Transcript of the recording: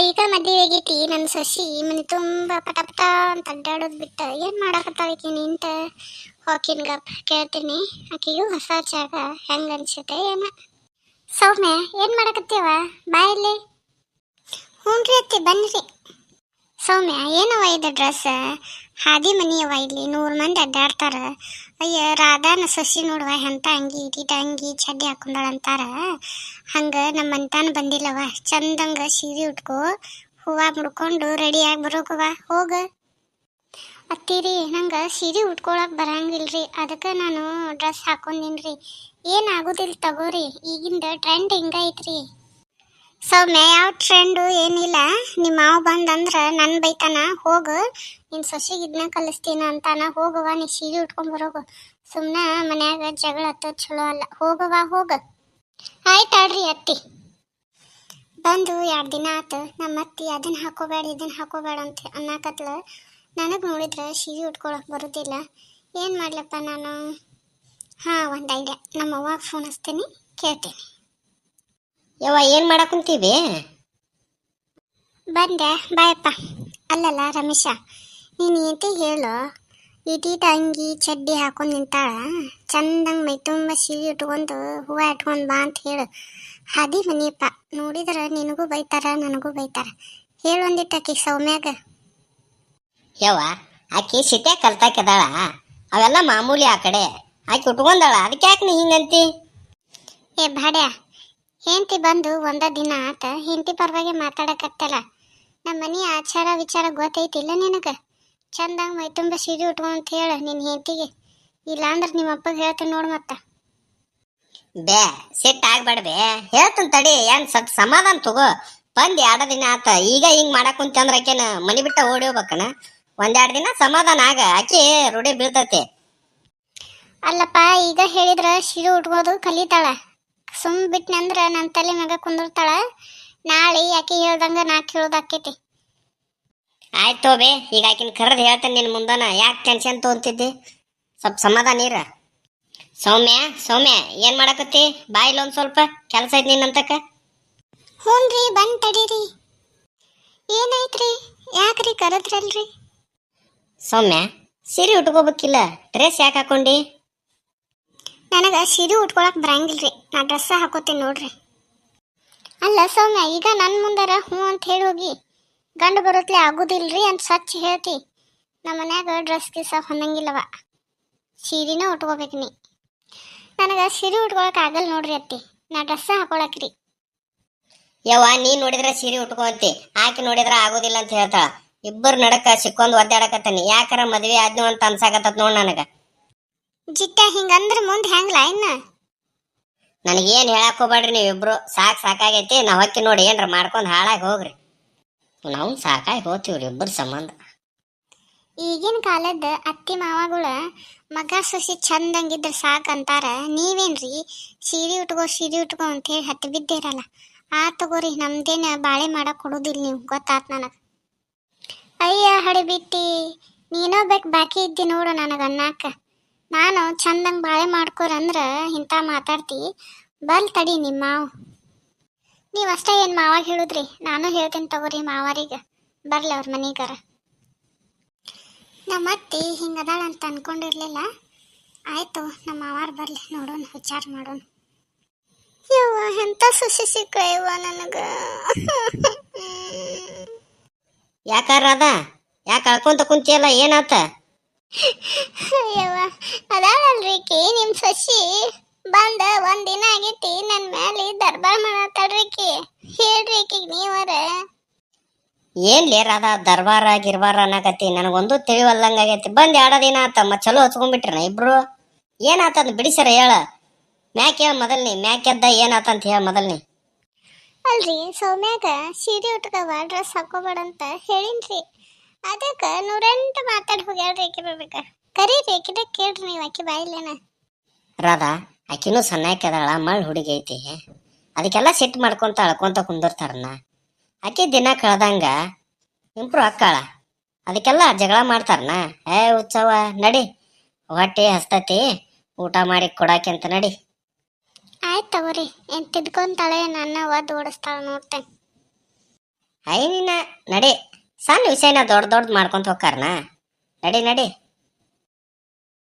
ಈಗ ಮದುವೆ ಆಗೈತಿ ನನ್ನ ಸೊಸಿ ಮನೆ ತುಂಬ ಪಟ ಪಟ ಅಂತ ಅಡ್ಡಾಡೋದು ಬಿಟ್ಟು ಏನು ಮಾಡಕತ್ತಾಳಕಿ ನಿಂತ ಹಾಕಿನ ಗಪ್ ಕೇಳ್ತೀನಿ. ಆಕೆಗೂ ಹೊಸ ಜಾಗ ಹೆಂಗೆ ಅನ್ಸುತ್ತೆ ಏನ. ಸೌಮ್ಯ ಏನು ಮಾಡಕತ್ತೀವ ಬಾ ಇಲ್ಲಿ. ಹ್ಞೂ ರೀ ಅತ್ತಿ ಬನ್ನಿರಿ. ಸೌಮ್ಯ ಏನವ ಇದು ಡ್ರೆಸ್ ಹಾದಿ ಮನಿಯವ ಇಲ್ಲಿ 100 ಮಂದಿ ಅಡ್ಡಾಡ್ತಾರ. ಅಯ್ಯ ರಾಧಾನ ಸೊಸಿ ನೋಡುವ ಎಂತ ಅಂಗಿ ಇಟ್ಟಿಟ ಅಂಗಿ ಚಡ್ಡಿ ಹಾಕೊಂಡಾಳಂತಾರ. ಹಂಗೆ ನಮ್ಮ ಅಂತಾನ ಬಂದಿಲ್ಲವ ಚಂದಂಗ ಸೀರೆ ಉಟ್ಕೋ ಹೂವು ಮುಡ್ಕೊಂಡು ರೆಡಿಯಾಗಿ ಬರೋಕವ ಹೋಗ. ಅತ್ತೀರಿ ನಂಗೆ ಸೀರೆ ಉಟ್ಕೊಳಕ್ಕೆ ಬರಂಗಿಲ್ರಿ, ಅದಕ್ಕೆ ನಾನು ಡ್ರೆಸ್ ಹಾಕೊಂಡಿನ್ರಿ. ಏನಾಗೋದಿಲ್ಲ ತಗೋರಿ, ಈಗಿಂದ ಟ್ರೆಂಡ್ ಹಿಂಗೈತ್ರಿ. ಸೌಮ್ಯ ಯಾವ ಟ್ರೆಂಡು ಏನಿಲ್ಲ, ನಿಮ್ಮ ಮಾವ ಬಂದಂದ್ರೆ ನನ್ನ ಬೈತಾನ. ಹೋಗು ನಿನ್ನ ಸೊಸಿಗೆ ಇದನ್ನ ಕಲಿಸ್ತೀನ ಅಂತಾನ. ಹೋಗುವ ನೀ ಸೀರೆ ಉಟ್ಕೊಂಡು ಬರೋಗು. ಸುಮ್ಮನೆ ಮನ್ಯಾಗ ಜಗಳ ಹತ್ತೋದು ಚಲೋ ಅಲ್ಲ. ಹೋಗವ ಹೋಗ. ಆಯ್ತಾಡ್ರಿ ಅತ್ತಿ. ಬಂದು 2 ದಿನ ಆತು. ನಮ್ಮ ಅತ್ತಿ ಅದನ್ನ ಹಾಕೋಬೇಡ ಇದನ್ನ ಹಾಕೋಬೇಡ ಅಂತ ಅನ್ನಕತ್ಲ. ನನಗೆ ನೋಡಿದ್ರೆ ಸೀರೆ ಉಟ್ಕೊಳಕ್ಕೆ ಬರೋದಿಲ್ಲ. ಏನು ಮಾಡ್ಲಪ್ಪ ನಾನು? ಹಾಂ, ಒಂದು ಐಡಿಯಾ. ನಮ್ಮ ಅವ್ವಾಗ ಫೋನ್ ಹಚ್ತೀನಿ, ಕೇಳ್ತೀನಿ. ಯವ್ವ ಏನು ಮಾಡಕ್ಕಂತೀವಿ? ಬಂದೆ ಬಾಯಪ್ಪ. ಅಲ್ಲಲ್ಲ ರಮೇಶ, ನೀನು ಏನಂತ ಹೇಳು, ಇಟೀಟ ಅಂಗಿ ಚಡ್ಡಿ ಹಾಕೊಂಡು ನಿಂತಾಳ, ಚಂದಂಗೆ ಮೈ ತುಂಬ ಸೀರೆ ಉಟ್ಕೊಂಡು ಹೂವು ಇಟ್ಕೊಂಡು ಬಾ ಅಂತ ಹೇಳು. ಹಾದಿ ಮನಿಯಪ್ಪ, ನೋಡಿದ್ರೆ ನಿನಗೂ ಬೈತಾರ ನನಗೂ ಬೈತಾರ. ಹೇಳು ಒಂದಿಟ್ಟು ಆಕಿ ಸೌಮ್ಯಾಗ. ಯವ್ವ ಆಕಿ ಸಿಟೆ ಕಲ್ತಾಕಿದಾಳ, ಅವೆಲ್ಲ ಮಾಮೂಲಿ. ಆ ಕಡೆ ಆಕಿ ಉಟ್ಕೊಂಡಾಳ, ಅದಕ್ಕೆ ಯಾಕೆ ನೀ ಹಿಂಗಂತಿ? ಏ ಬಾಡ್ಯ, ಹೆಂಡತಿ ಬಂದು 1 ದಿನ ಆತ, ಹೆಂಡತಿ ಪರವಾಗಿ ಮಾತಾಡಕತ್ತಲ್ಲ. ನಮ್ಮ ಮನೆ ಆಚಾರ ವಿಚಾರ ಗೊತ್ತೈತಿಲ್ಲ ನಿನಗೆ? ಚಂದಂಗೆ ಮೈ ತುಂಬ ಸೀರೆ ಉಟ್ಕೊಂಡು ಅಂತ ಹೇಳು ನಿನ್ನ ಹೆಂಡತಿಗೆ. ಇಲ್ಲಾಂದ್ರೆ ನಿಮ್ಮ ಅಪ್ಪಗೆ ಹೇಳ್ತೀನಿ ನೋಡು. ಮತ್ತೆ ಬೇ ಸಿಟ್ಟು ಆಗ್ಬೇಡ ಬೇ, ಹೇಳ್ತೀನಿ ತಡಿ. ಏನು ಸ್ವಲ್ಪ ಸಮಾಧಾನ ತಗೋ. ಬಂದು 2 ದಿನ ಆತ, ಈಗ ಹಿಂಗೆ ಮಾಡಕ್ಕಂತಂದ್ರೆ ಆಕೆನ ಮನೆ ಬಿಟ್ಟ ಓಡಿ ಹೋಗ್ಬೇಕನ? 1-2 ದಿನ ಸಮಾಧಾನ ಆಗ, ಆಕೆ ರೂಢಿ ಬೀಳ್ತೈತಿ. ಅಲ್ಲಪ್ಪ, ಈಗ ಹೇಳಿದ್ರೆ ಸೀರೆ ಉಟ್ಕೋದು ಕಲಿತಾಳ. ಸುಮ್ ಬಿಟ್ನಂದ್ರೆ ನನ್ನ ತಲೆ ಮ್ಯಾಗ ಕುಂದಿರ್ತಾಳ. ನಾಳೆ ಆಕೆ ಹೇಳ್ದಂಗೆ ನಾ ಕೇಳೋದಾಕೈತಿ. ಆಯ್ತು ಬೇ, ಈಗ ಆಕಿನ ಕರೆದು ಹೇಳ್ತೇನೆ ನಿನ್ನ ಮುಂದನ. ಯಾಕೆ ಟೆನ್ಷನ್ ತೊಗೊಂತಿದ್ದಿ? ಸ್ವಲ್ಪ ಸಮಾಧಾನ ಇರ. ಸೌಮ್ಯ ಸೌಮ್ಯ ಏನು ಮಾಡಕತ್ತಿ? ಬಾಯಿಲ್ಲ ಒಂದು ಸ್ವಲ್ಪ ಕೆಲಸ ಐತಿ ನಿನ್ನಂತಕ. ಹ್ಞೂ ರೀ, ಬಂದು ತಡೀರಿ. ಏನಾಯ್ತ್ರಿ? ಯಾಕ್ರಿ ಕರೆದ್ರಲ್ರಿ? ಸೌಮ್ಯ ಸೀರೆ ಉಟ್ಕೋಬೇಕಿಲ್ಲ, ಡ್ರೆಸ್ ಯಾಕೆ ಹಾಕೊಂಡಿ? ನನಗೆ ಸೀರೆ ಉಟ್ಕೊಳಕ್ಕೆ ಬರಂಗಿಲ್ರಿ, ನಾ ಡ್ರೆಸ್ಸ ಹಾಕೋತೀನಿ ನೋಡ್ರಿ. ಅಲ್ಲ ಸೌಮ್ಯ, ಈಗ ನನ್ನ ಮುಂದಾರ ಹ್ಞೂ ಅಂತ ಹೇಳಿ ಹೋಗಿ ಗಂಡು ಬರೋತ್ಲೆ ಆಗೋದಿಲ್ರಿ ಅಂತ ಸ್ವಚ್ಛ ಹೇಳ್ತಿ. ನಮ್ಮ ಮನ್ಯಾಗ ಡ್ರೆಸ್ ಗಿಸ್ ಹೊಂದಂಗಿಲ್ಲವ, ಸೀರೆನ ಉಟ್ಕೋಬೇಕು ನೀ. ನನಗೆ ಸೀರೆ ಉಟ್ಕೊಳಕ್ಕೆ ಆಗಲ್ಲ ನೋಡ್ರಿ ಅತ್ತಿ, ನಾ ಡ್ರೆಸ್ಸ ಹಾಕೊಳಕ್ರಿ. ಯವ್ವ ನೀ ನೋಡಿದ್ರೆ ಸೀರೆ ಉಟ್ಕೊಂತಿ, ಆಕೆ ನೋಡಿದ್ರೆ ಆಗೋದಿಲ್ಲ ಅಂತ ಹೇಳ್ತಾಳ. ಇಬ್ಬರು ನಡಕ ಸಿಕ್ಕೊಂದು ಒದ್ದಾಡಕತ್ತಾನಿ. ಯಾಕಾರ ಮದ್ವೆ ಆದ್ನು ಅಂತ ಅನ್ಸಾಕತ್ತ ನೋಡ್ ನನಗ. ಜಿಟ್ಟ ಹಿಂಗಂದ್ರೆ ಮುಂದೆ ಹೆಂಗ್ಲ ಇನ್ನ? ನನಗೇನು ಹೇಳಕ್ ಹೋಗ್ಬೇಡ್ರಿ ನೀವಿಬ್ರು. ಸಾಕಾಗೈತಿ. ನಾವು ಹೊಕ್ಕಿ ನೋಡಿ ಏನ್ರ ಮಾಡ್ಕೊಂಡು ಹಾಳಾಗಿ ಹೋಗ್ರಿ. ನಾವು ಸಾಕಾಗಿ ಹೋಗ್ತೀವ್ರಿ ಇಬ್ಬರು ಸಂಬಂಧ. ಈಗಿನ ಕಾಲದ ಅತ್ತಿ ಮಾವಗಳ ಮಗ ಸೊಸಿ ಚಂದಂಗಿದ್ರೆ ಸಾಕಂತಾರ. ನೀವೇನ್ರಿ ಸೀರೆ ಉಟ್ಕೋ ಅಂತೇಳಿ ಹತ್ತಿ ಬಿದ್ದಿರಲ್ಲ. ಆ ತಗೋರಿ, ನಮ್ದೇನು ಬಾಳೆ ಮಾಡಕ್ಕೆ ಕೊಡೋದಿಲ್ಲ ನೀವು, ಗೊತ್ತಾತ್ ನನಗೆ. ಅಯ್ಯ ಹಡಿಬಿಟ್ಟಿ, ನೀನೋ ಬೇಕು ಬಾಕಿ ಇದ್ದಿ ನೋಡು ನನಗೆ ಅನ್ನಕ್ಕ. ನಾನು ಚಂದಂಗೆ ಬಾಳೆ ಮಾಡ್ಕೊರಂದ್ರೆ ಇಂಥ ಮಾತಾಡ್ತಿ. ಬಲ್ ತಡಿ ನಿಮ್ಮ ಮಾವು. ನೀವು ಅಷ್ಟೇ ಏನು ಮಾವಾಗ ಹೇಳಿದ್ರಿ? ನಾನು ಹೇಳ್ತೀನಿ ತಗೋರಿ ಮಾವಾರಿಗೆ, ಬರ್ಲಿ ಅವ್ರ ಮನೆಗಾರ. ನಮ್ಮ ಅತ್ತಿ ಹಿಂಗದಾಳ ಅಂತ ಅನ್ಕೊಂಡಿರ್ಲಿಲ್ಲ. ಆಯಿತು, ನಮ್ಮ ಮಾವಾರ ಬರಲಿ, ನೋಡೋಣ, ವಿಚಾರ ಮಾಡೋಣ. ಯವ್ವ ಎಂಥ ಸುಶಿ ಸಿಕ್ಕ ಯವ್ವ ನನಗೆ. ಯಾಕಾರ ಅದ ಯಾಕೆ ಅಳ್ಕೊಂತ ಕುಂತಿಯಲ್ಲ, ಏನಾತ? ಯವ್ವ ಅದಾಳಲ್ರಿ ಕಿ ನಿಮ್ಮ ಸೊಸಿ ಬಂದ 1 ದಿನ ಆಗೈತಿ. ನನ್ನ ಮ್ಯಾಲೆ ದರ್ಬಾರ್ ಮಾಡತ್ತಾಳ್ರಿಕಿ. ಹೇಳ್ರಿ ಕಿ ನೀವರ. ಏನ್ಲೇ ರಾಧ ದರ್ಬಾರ ಗಿರ್ಬಾರ ಅನ್ನಕತ್ತಿ? ನನಗೊಂದು ತಿಳಿವಲ್ಲಂಗಾಗೈತಿ. ಬಂದು 2 ದಿನ ಆತ, ಚಲೋ ಹಚ್ಕೊಂಡ್ಬಿಟ್ರಿ ಇಬ್ರು. ಏನಾತಂದು ಬಿಡಿಸ್ಯಾರ ಹೇಳ. ಮ್ಯಾಕ್ ಹೇಳ ಮೊದಲ್ನಿ, ಮ್ಯಾಕೆದ್ದ ಏನಾತಂತ ಹೇಳ ಮೊದಲ್ನಿ. ಅಲ್ರಿ ಸೌಮ್ಯಾಗ ಸೀರೆ ಉಟ್ಕವ ಡ್ರೆಸ್ ಹಾಕೋಬೇಡಂತ ಹೇಳಿನ್ರಿ. ಅದಕ್ಕೆ 108 ಮಾತಾಡಿ ಹೋಗ್ಯಾಳ್ರಿ ಆಕಿ ಬರ್ಬೇಕ. ಕರೀರಿ ಆಕಿದ ಕೇಳ್ರಿ ನೀವು, ಆಕಿ ಬಾಯಿಲೇನ. ರಾಧಾ ಆಕಿನೂ ಸಣ್ಣಾಕದಾಳ, ಮಳ್ ಹುಡುಗಿ ಐತಿ. ಅದಕ್ಕೆಲ್ಲ ಸಿಟ್ಟು ಮಾಡ್ಕೊಂತ ಅಳ್ಕೊಂತ ಕುಂದಿರ್ತಾರನ. ಆಕಿ ದಿನ ಕಳ್ದಂಗ ಇಂಪ್ರೂವ್ ಆಕ್ಕಾಳ. ಅದಕ್ಕೆಲ್ಲ ಜಗಳ ಮಾಡ್ತಾರನ. ಉತ್ಸವ ನಡಿ, ಹೊಟ್ಟೆ ಹಸ್ತತಿ, ಊಟ ಮಾಡಿ ಕೊಡಾಕೆ ಅಂತ ನಡಿ. ಆಯ್ತು ತಗೋರಿ, ಏನು ತಿದ್ಕೊಂತಾಳೆ ನನ್ನ ಒದ್ದು ಓಡಿಸ್ತಾಳೆ ನೋಡ್ತೇನೆ. ಐ ನೀನ ನಡಿ, ಸಣ್ಣ ವಿಷಯನ ದೊಡ್ಡ ದೊಡ್ಡ ಮಾಡ್ಕೊಂತ ಹೋಗ್ತಾರನ. ನಡಿ ನಡಿ.